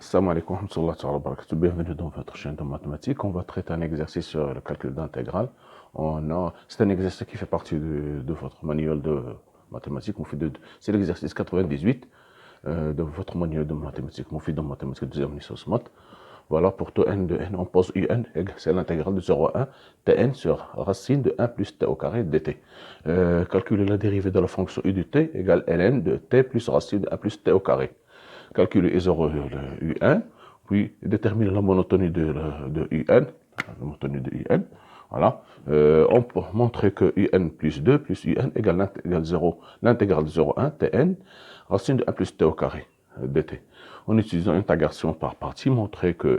Salam alaikum wa rahmatullahi wa barakatuh. Bienvenue dans votre chaîne de mathématiques. On va traiter un exercice sur le calcul d'intégrale. C'est un exercice qui fait partie de votre manuel de mathématiques. C'est l'exercice 98 de votre manuel de mathématiques. Mon fils de mathématiques deuxième licence maths. Voilà, pour tout n de n, on pose un, c'est l'intégrale de 0 à 1, tn sur racine de 1 plus t au carré dt. Calculer la dérivée de la fonction u de t égale ln de t plus racine de 1 plus t au carré. Calculer I0 de UN, puis déterminer la monotonie de UN, la monotonie de UN. Voilà. On peut montrer que UN plus 2 plus UN égale 0, l'intégrale de 0 1 Tn, racine de 1 plus t au carré dt. En utilisant intégration par partie, montrer que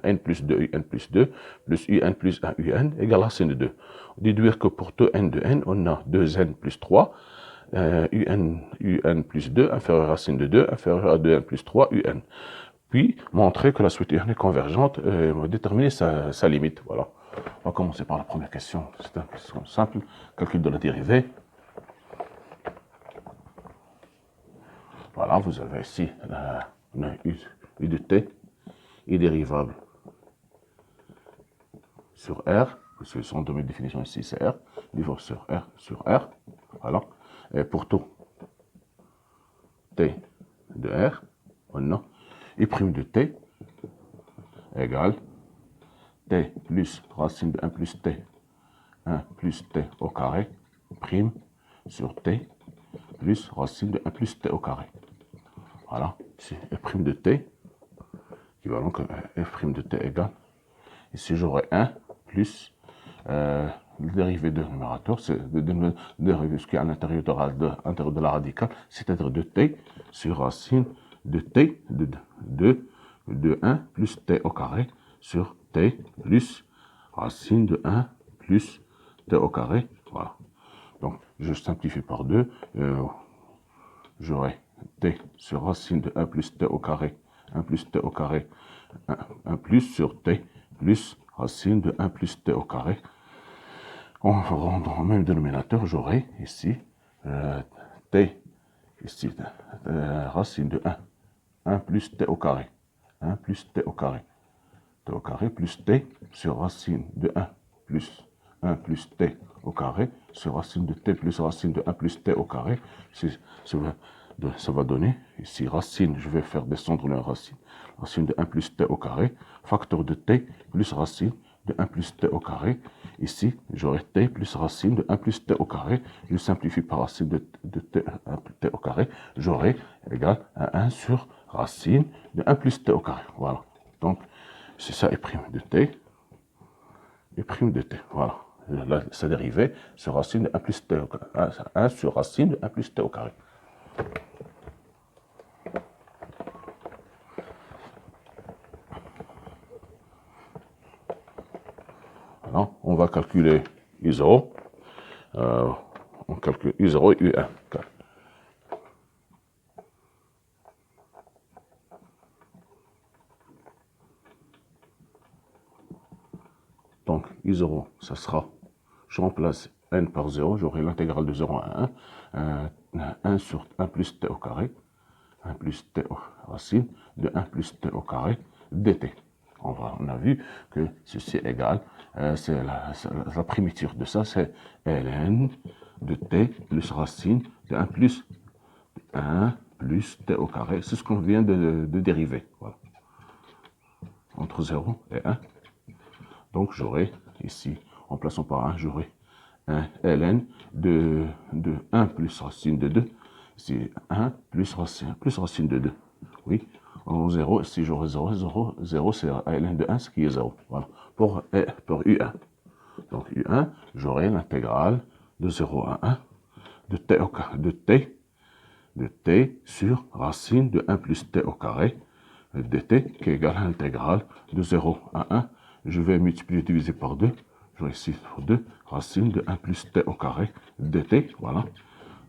n plus 2 UN plus 2 plus UN plus 1 UN égale racine de 2. Déduire que pour tout n de n, on a 2n plus 3, UN plus 2 inférieur à racine de 2 inférieur à 2n plus 3 UN. Puis montrer que la suite UN est convergente et déterminer sa limite. Voilà. On va commencer par la première question. C'est une question simple. Calcul de la dérivée. Voilà, vous avez ici U de t, I dérivable sur R, parce que son domaine de définition ici c'est R, niveau sur R, voilà. Et pour tout t de R, on a I' de t égale t plus racine de 1 plus t au carré, prime sur t plus racine de 1 plus t au carré. Voilà, ici f' de t, équivalent que f' de t égale, ici j'aurai 1 plus le dérivé de numérateur, c'est le dérivé ce qui est à l'intérieur de la radicale, c'est-à-dire de t sur racine de t de 1 plus t au carré sur t plus racine de 1 plus t au carré. Voilà. Donc, je simplifie par 2. J'aurai t sur racine de 1 plus t au carré, 1 plus t au carré, 1 plus sur t plus racine de 1 plus t au carré. En rendant le même dénominateur, j'aurai ici t, ici racine de 1 plus t au carré, 1 plus t au carré, t au carré plus t sur racine de 1 plus t au carré sur racine de t plus racine de 1 plus t au carré. Ça va donner ici racine, je vais faire descendre la racine de 1 plus t au carré, facteur de t plus racine de 1 plus t au carré. Ici, j'aurai t plus racine de 1 plus t au carré. Je simplifie par racine de t au carré. J'aurai égal à 1 sur racine de 1 plus t au carré. Voilà. Donc, c'est ça, et prime de t. Et prime de t. Voilà. Là, sa dérivée, c'est racine de 1 plus t au carré. 1 sur racine de 1 plus t au carré. Alors, on va calculer I0. On calcule I0 et U1. Donc, I0, ça sera, je remplace n par 0, j'aurai l'intégrale de 0 à 1, 1 sur 1 plus t au carré, 1 plus t racine de 1 plus t au carré dt. On a vu que ceci est égal, c'est la primitive de ça, c'est ln de t plus racine de 1 plus t au carré. C'est ce qu'on vient de dériver. Voilà. Entre 0 et 1. Donc j'aurai ici, en plaçant par 1, j'aurai un ln de 1 plus racine de 2. C'est 1 plus racine de 2. Oui, en 0, ici j'aurai 0, c'est ln de 1, ce qui est 0. Voilà, pour U1. Donc U1, j'aurai l'intégrale de 0 à 1 de t sur racine de 1 plus t au carré dt, qui est égal à l'intégrale de 0 à 1. Je vais multiplier et diviser par 2. J'aurai ici 2 racine de 1 plus t au carré dt. Voilà.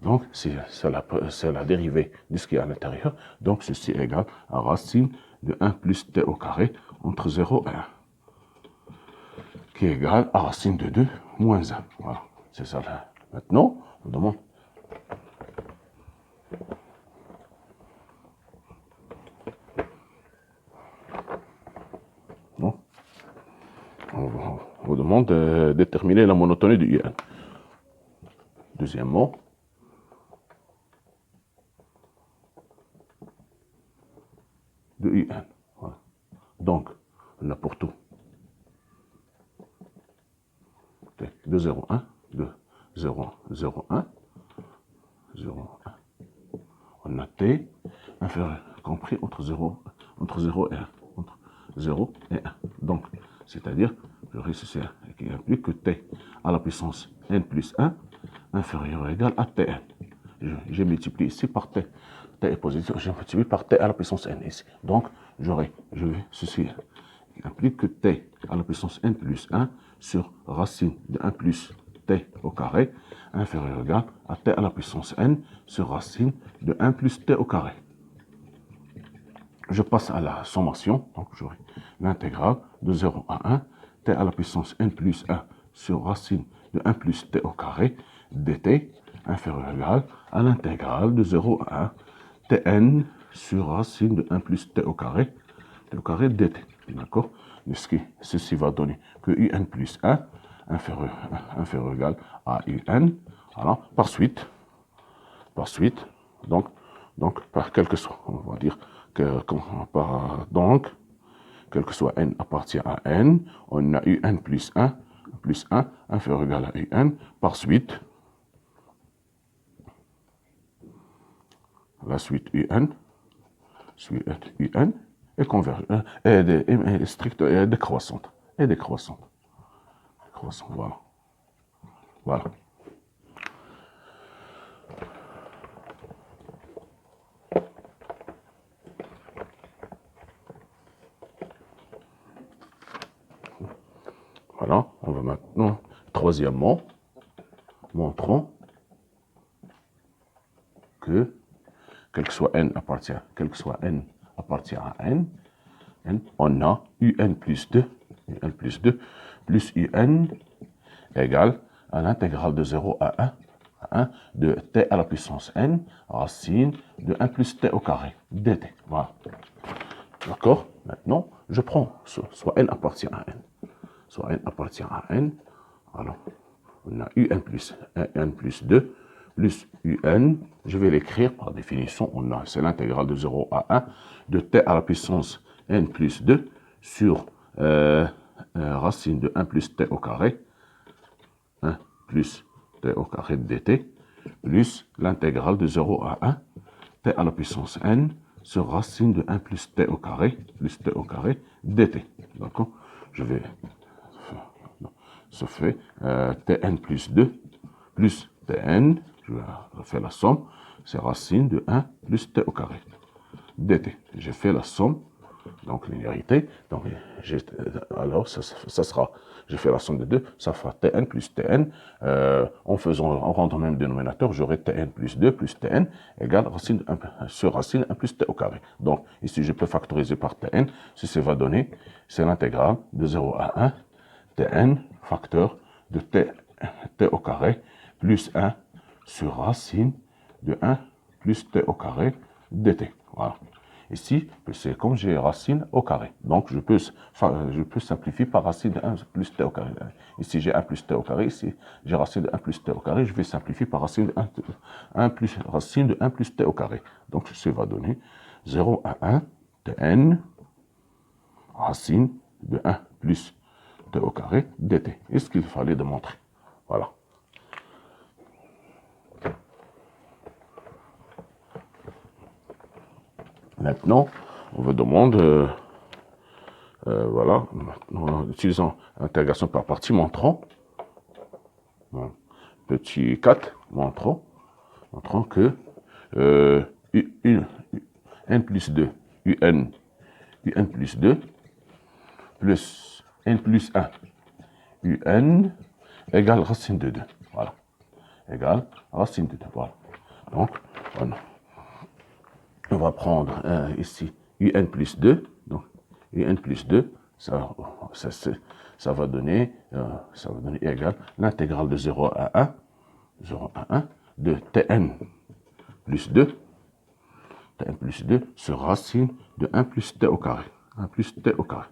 Donc, c'est la dérivée de ce qui est à l'intérieur. Donc, ceci est égal à racine de 1 plus t au carré entre 0 et 1. Qui est égal à racine de 2 moins 1. Voilà. C'est ça là. Maintenant, on demande. demande de déterminer la monotonie de UN. Deuxièmement, de UN. Voilà. Donc, on a pour tout T de 0, 1, de 0, 0, 1, 0, 1. On a T inférieur, compris entre 0 et 1. Entre 0 et 1. Donc, c'est-à-dire, j'aurai ceci qui implique que T à la puissance n plus 1 inférieur ou égal à Tn. Je multiplie ici par T. T est positif, je multiplie par T à la puissance n ici. Donc, ceci qui implique que T à la puissance n plus 1 sur racine de 1 plus T au carré inférieur ou égal à T à la puissance n sur racine de 1 plus T au carré. Je passe à la sommation, donc j'aurai l'intégrale de 0 à 1, T à la puissance n plus 1 sur racine de 1 plus T au carré dt inférieur ou égal à l'intégrale de 0 à 1, Tn sur racine de 1 plus T au carré dt. D'accord? Ceci va donner que un plus 1 inférieur ou égal à un. Voilà. Par suite, donc par quel que soit, on va dire que donc, quel que soit n appartient à n, on a un plus 1 inférieur ou égal à un. Par suite, la suite un est convergente, est stricte et décroissante. Voilà. Voilà. Voilà, on va maintenant, troisièmement, montrons que, quel que soit n appartient à n, on a un plus 2 plus un égale à l'intégrale de 0 à 1 de t à la puissance n racine de 1 plus t au carré dt. Voilà. D'accord? Maintenant, je prends soit n appartient à n. Soit n appartient à n. Alors, on a un plus 2 plus un. Je vais l'écrire par définition. C'est l'intégrale de 0 à 1 de t à la puissance n plus 2 sur racine de 1 plus t au carré. 1 plus t au carré dt plus l'intégrale de 0 à 1 t à la puissance n sur racine de 1 plus t au carré dt. D'accord? Je vais se fait tn plus 2 plus tn, je vais faire la somme, c'est racine de 1 plus t au carré dt. J'ai fait la somme, donc linéarité, donc alors ça sera, j'ai fait la somme de 2, ça fera tn plus tn, en rendant même dénominateur, j'aurai tn plus 2 plus tn égale racine de 1 sur racine 1 plus t au carré. Donc ici je peux factoriser par tn, ceci va donner, c'est l'intégrale de 0 à 1, tn facteur de t au carré plus 1 sur racine de 1 plus t au carré dt. Voilà. Ici, c'est comme j'ai racine au carré. Donc, je peux simplifier par racine de 1 plus t au carré. Ici, j'ai 1 plus t au carré. Ici, j'ai racine de 1 plus t au carré. Je vais simplifier par racine de 1 plus t au carré. Donc, ceci va donner 0 à 1 tn racine de 1 plus t au carré dt. Et ce qu'il fallait démontrer. Voilà. Maintenant, on vous demande, voilà, en utilisant l'intégration par partie, montrons, petit 4, montrons que n plus 2, un plus 2, plus n plus 1, un égale racine de 2. Voilà. Égale racine de 2. Voilà. Donc, voilà. On va prendre ici un plus 2. Donc, un plus 2, ça va donner égal l'intégrale de 0 à 1 de tn plus 2 sur racine de 1 plus t au carré. 1 plus t au carré.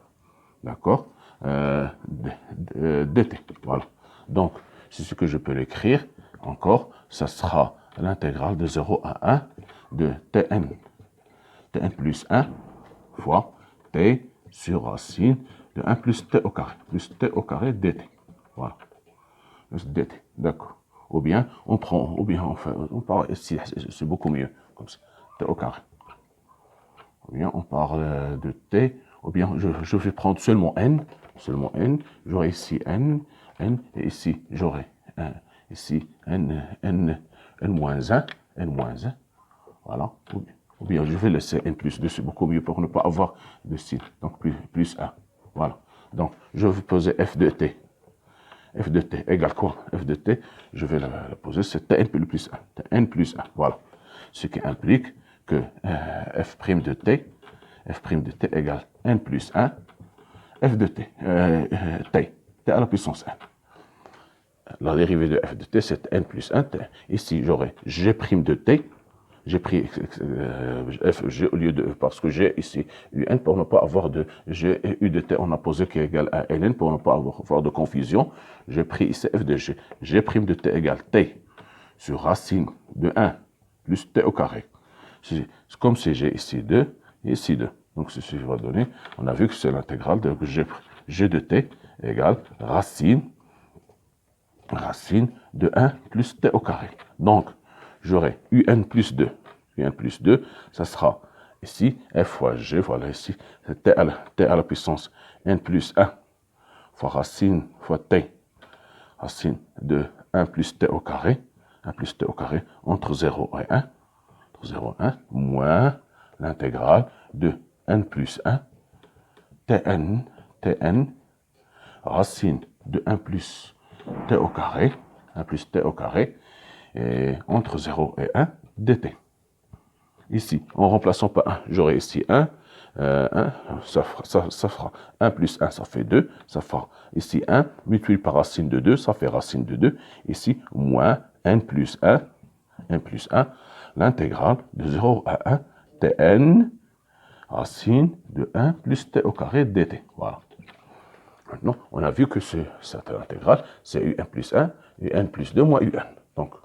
D'accord? dt. Voilà. Donc, c'est ce que je peux l'écrire. Encore, ça sera l'intégrale de 0 à 1 de tn plus 1 fois t sur racine de 1 plus t au carré dt. Voilà. Plus dt. D'accord. Ou bien, on parle ici, c'est beaucoup mieux, comme ça, t au carré. Ou bien, on parle de t, ou bien, je vais prendre seulement n, j'aurai ici n, et ici, j'aurai ici n moins 1, voilà. Ou bien, je vais laisser n plus 2, c'est beaucoup mieux pour ne pas avoir de signe, donc plus 1, voilà. Donc, je vais poser f de t. F de t égale quoi? F de t, je vais la poser, c'est tn plus 1. Tn plus 1, voilà. Ce qui implique que f' de t égale n plus 1, f de t, t à la puissance 1. La dérivée de f de t, c'est n plus 1. Ici, j'aurai g' de t. J'ai pris f g au lieu de parce que j'ai ici un pour ne pas avoir de g et u de t, on a posé qui est égal à ln pour ne pas avoir de confusion. J'ai pris ici f de g. G' de t égale t sur racine de 1 plus t au carré. Comme c'est g ici 2 et ici 2. Donc ceci va donner, on a vu que c'est l'intégrale de g de t égale racine de 1 plus t au carré. Donc, j'aurai un plus 2. Un plus 2, ça sera ici f fois g, voilà ici, t à la puissance n plus 1 fois racine fois t, racine de 1 plus t au carré, entre 0 et 1, moins l'intégrale de n plus 1, tn, racine de 1 plus t au carré, et entre 0 et 1, dt. Ici, en remplaçant par 1, j'aurai ici 1, ça fera 1 plus 1, ça fait 2, ça fera ici 1, multiplié par racine de 2, ça fait racine de 2, ici, moins n plus 1, l'intégrale de 0 à 1, tn, racine de 1 plus t au carré dt. Voilà. Maintenant, on a vu que cette intégrale, c'est un plus 1 et n plus 2 moins un. Donc,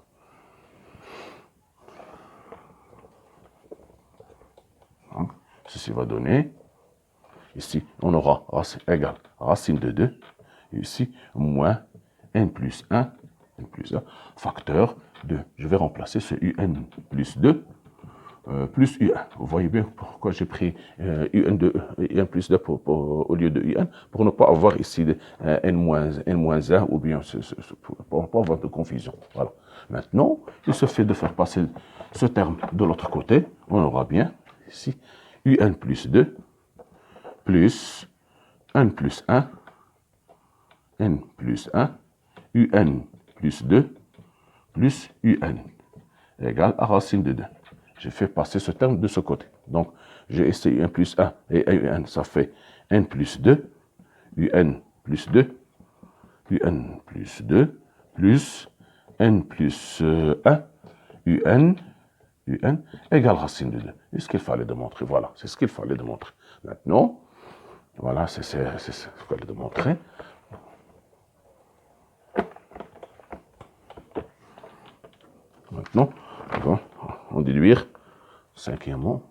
ceci va donner, ici, on aura égal racine de 2, et ici, moins n plus 1, facteur de, je vais remplacer ce un plus 2, plus un. Vous voyez bien pourquoi j'ai pris un plus 2 au lieu de un, pour ne pas avoir ici n-1, ou bien pour ne pas avoir de confusion. Voilà. Maintenant, il suffit de faire passer ce terme de l'autre côté. On aura bien ici un plus 2 plus n plus 1, un plus 2 plus un égale à racine de 2. J'ai fait passer ce terme de ce côté. Donc, j'ai essayé 1 plus 1 et un, ça fait n plus 2, un plus 2, plus n plus 1, un égale racine de 2. C'est ce qu'il fallait démontrer. Voilà, c'est ce qu'il fallait démontrer. Maintenant, voilà, c'est ce qu'il fallait démontrer. Maintenant, on va déduire, cinquièmement,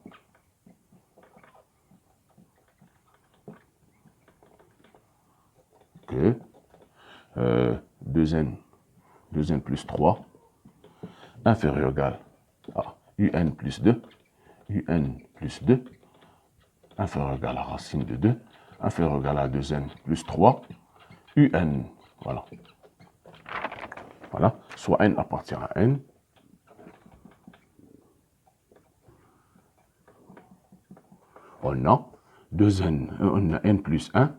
que 2n plus 3 inférieur ou égal à un plus 2, inférieur ou égal à racine de 2, inférieur ou égal à 2n plus 3, un, voilà. Voilà, soit n appartient à n. On a 2n, on a n plus 1,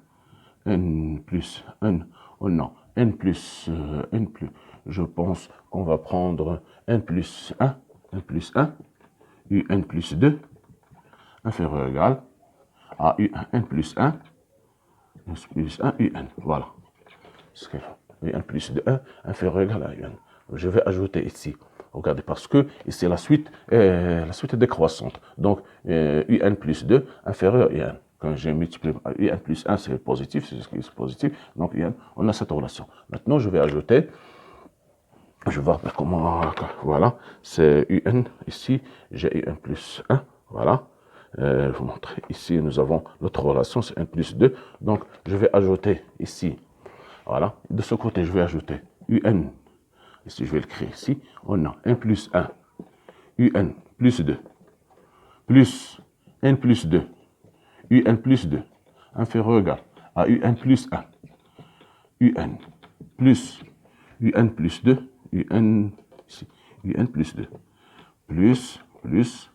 n plus 1, on a n plus, je pense qu'on va prendre n plus 1, un plus 2, inférieur ou égal à n plus 1, un, voilà. Un plus de 1, inférieur ou égal à un. Je vais ajouter ici. Regardez, parce que ici la suite est décroissante. Donc, un plus 2, inférieur à 1. Quand j'ai multiplié par UN plus 1, c'est positif, c'est ce qui est positif. Donc, UN, on a cette relation. Maintenant, je vais ajouter, je vais voir comment, voilà, c'est UN, ici, j'ai UN plus 1, voilà. Je vous montre, ici, nous avons notre relation, c'est 1 plus 2. Donc, je vais ajouter ici, voilà. De ce côté, je vais ajouter UN. Ici, je vais l'écrire ici. On a 1 plus 1, UN plus 2, plus N plus 2, UN plus 2, inférieur ou égal à UN plus 1, UN plus UN plus 2, UN, ici, UN plus 2, plus,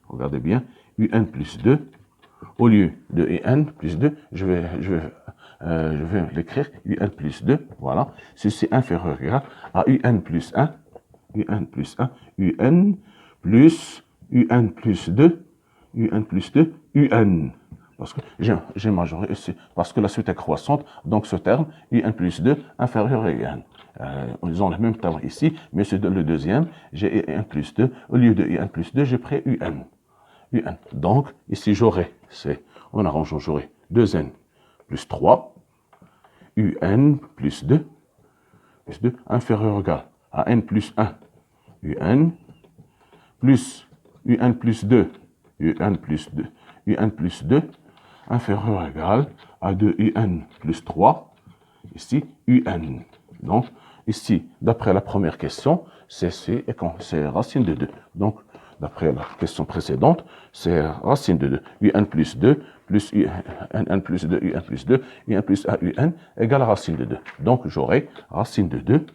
regardez bien, UN plus 2, au lieu de UN plus 2, je vais l'écrire UN plus 2, voilà, ceci inférieur ou égal à UN plus 1, UN plus 1, UN plus UN plus 2, UN plus 2, UN. Parce que j'ai majoré ici, parce que la suite est croissante, donc ce terme, UN plus 2, inférieur à UN. Ils ont le même terme ici, mais c'est le deuxième, j'ai UN plus 2, au lieu de UN plus 2, j'ai pris UN. UN. Donc, ici, j'aurai, on arrange, j'aurai 2N plus 3, UN plus 2, inférieur ou égal à N plus 1, UN, plus UN plus 2, UN plus 2, UN plus 2, inférieur ou égal à 2UN plus 3, ici, UN. Donc, ici, d'après la première question, c'est racine de 2. Donc, d'après la question précédente, c'est racine de 2. UN plus 2, plus UN plus 2, UN plus 2, UN plus 1, UN, égale à racine de 2. Donc, j'aurai racine de 2,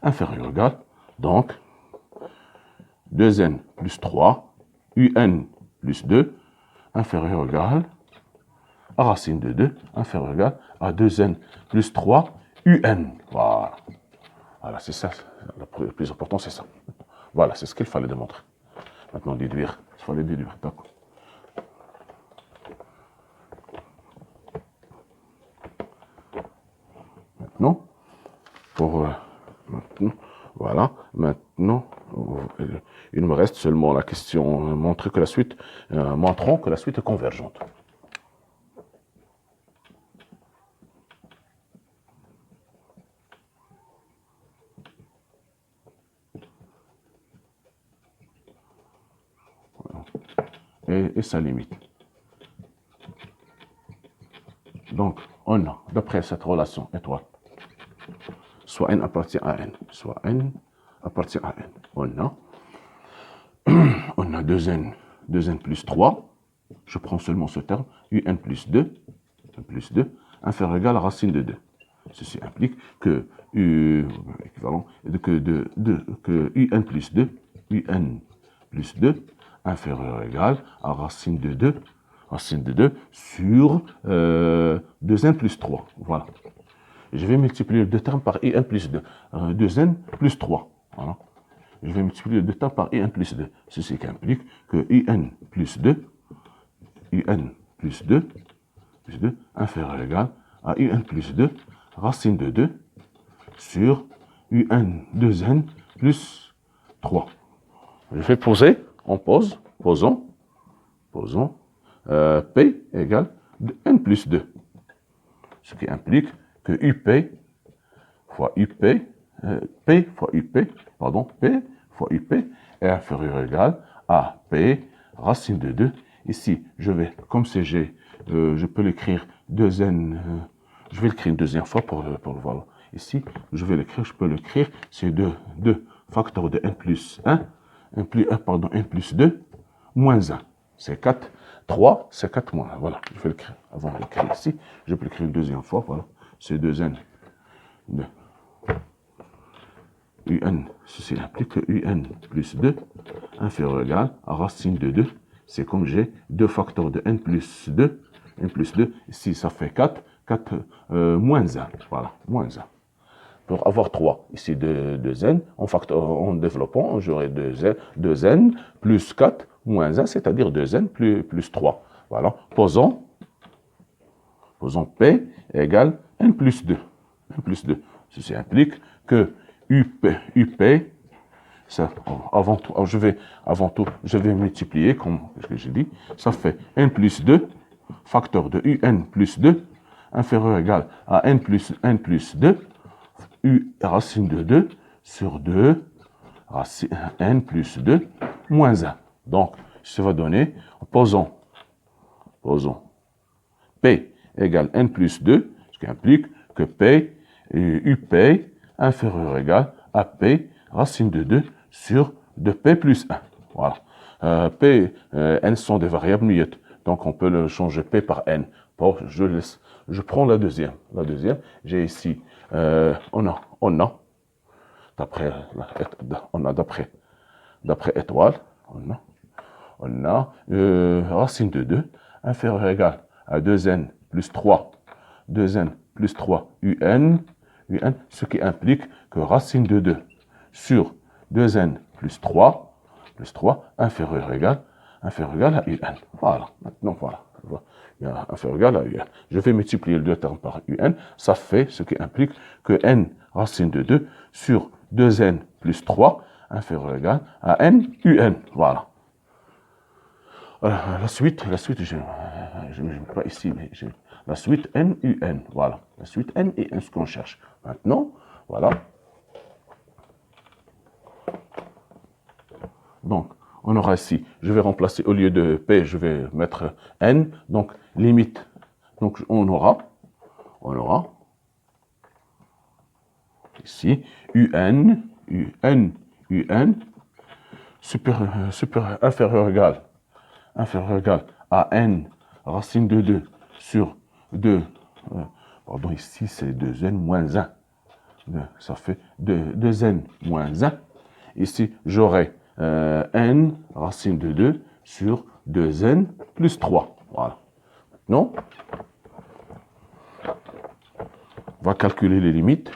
inférieur ou égal, donc, 2n plus 3, un plus 2, inférieur ou égal à racine de 2, inférieur ou égal à 2n plus 3, un. Voilà. Voilà, c'est ça. Le plus important, c'est ça. Voilà, c'est ce qu'il fallait démontrer. Maintenant, déduire. Il fallait déduire. D'accord. Maintenant, maintenant, voilà. Maintenant, il me reste seulement la question montrons que la suite est convergente. Et sa limite. Donc, on a, d'après cette relation étoile, soit n appartient à n, soit n appartient à n. On a 2n plus 3, je prends seulement ce terme, un plus 2, inférieur ou égal à racine de 2. Ceci implique que équivalent que un plus 2, inférieur ou égal à racine de 2 sur 2n plus 3. Voilà. Je vais multiplier les deux termes par un plus 2. 2n plus 3. Voilà. Je vais multiplier les deux termes par un plus 2. Ceci implique que un plus 2, inférieur ou égal à un plus 2, racine de 2 sur 2n plus 3. Je vais poser, posons, P égale n plus 2. Ce qui implique que UP fois UP, P fois UP est inférieur ou égal à P racine de 2. Ici, je vais, comme c'est G, je peux l'écrire 2n, je vais l'écrire une deuxième fois pour le voir. Ici, je peux l'écrire, c'est 2 facteurs de n plus 1, n plus 2, moins 1. C'est 4. 3, c'est 4 moins. Voilà, je vais l'écrire. Avant de l'écrire ici, je peux l'écrire une deuxième fois. Voilà, c'est 2n de un. Ceci implique que un plus 2 inférieur ou égal à racine de 2. C'est comme j'ai 2 facteurs de n plus 2. n plus 2, ici ça fait 4. 4 moins 1. Voilà, moins 1. Pour avoir 3, ici 2n, en développant, j'aurai 2n plus 4 moins 1, c'est-à-dire 2n plus 3. Voilà. Posons P égale n plus 2. Ceci implique que UP, ça, avant tout, je vais multiplier, comme j'ai dit, ça fait n plus 2, facteur de un plus 2 inférieur ou égal à n plus 2, racine de 2 sur 2, racine n plus 2 moins 1. Donc, ça va donner, posons P égale n plus 2, ce qui implique que P, UP inférieur ou égal à P racine de 2 sur 2P plus 1. Voilà. P, N sont des variables muettes, donc on peut le changer P par N. Bon, je prends la deuxième. J'ai ici, on a, d'après étoile, on a racine de 2 inférieur ou égal à 2n plus 3, 2n plus 3 un, ce qui implique que racine de 2 sur 2n plus 3 inférieur ou égal à un. Voilà, maintenant voilà. Il y a inférieur ou égal à un. Je vais multiplier les deux termes par un, ça fait ce qui implique que n racine de 2 sur 2n plus 3 inférieur ou égal à n un. Voilà. La suite, je ne mets pas ici, mais la suite n, un, voilà. La suite n et n, ce qu'on cherche. Maintenant, voilà. Donc, on aura ici, je vais remplacer, au lieu de p, je vais mettre n, donc limite. Donc, on aura ici un, inférieur ou égal à n racine de 2 sur 2, pardon, ici c'est 2n moins 1, ça fait 2n moins 1, ici j'aurai n racine de 2 sur 2n plus 3, voilà. Maintenant, on va calculer les limites.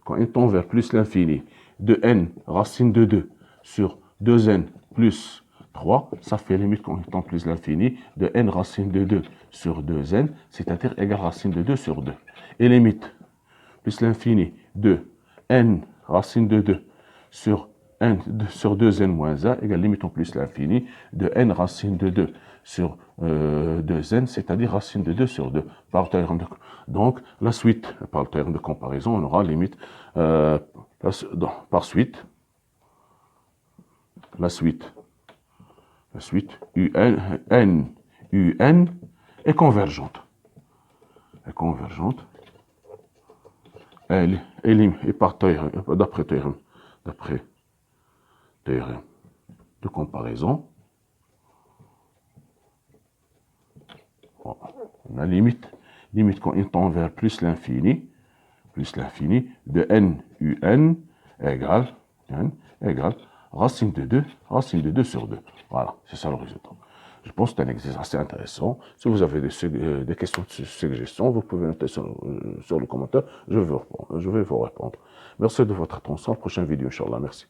Quand on tend vers plus l'infini, de n racine de 2 sur 2n plus 3, ça fait limite quand on tend plus l'infini, de n racine de 2 sur 2n, c'est-à-dire égal racine de 2 sur 2. Et limite, plus l'infini, de n racine de 2 sur 2n moins 1, égale limite en plus l'infini, de n racine de 2 sur 2n, c'est-à-dire racine de 2 sur 2. Donc, la suite, par le terme de comparaison, on aura limite par suite. La suite un est convergente. Et par théorème, d'après théorème de comparaison, on a limite quand il tend vers plus l'infini, de n un égale racine de 2 sur 2. Voilà, c'est ça le résultat. Je pense que c'est un exercice assez intéressant. Si vous avez des questions de suggestions, vous pouvez noter sur le commentaire. Je vais vous répondre. Merci de votre attention. Prochaine vidéo, Inch'Allah. Merci.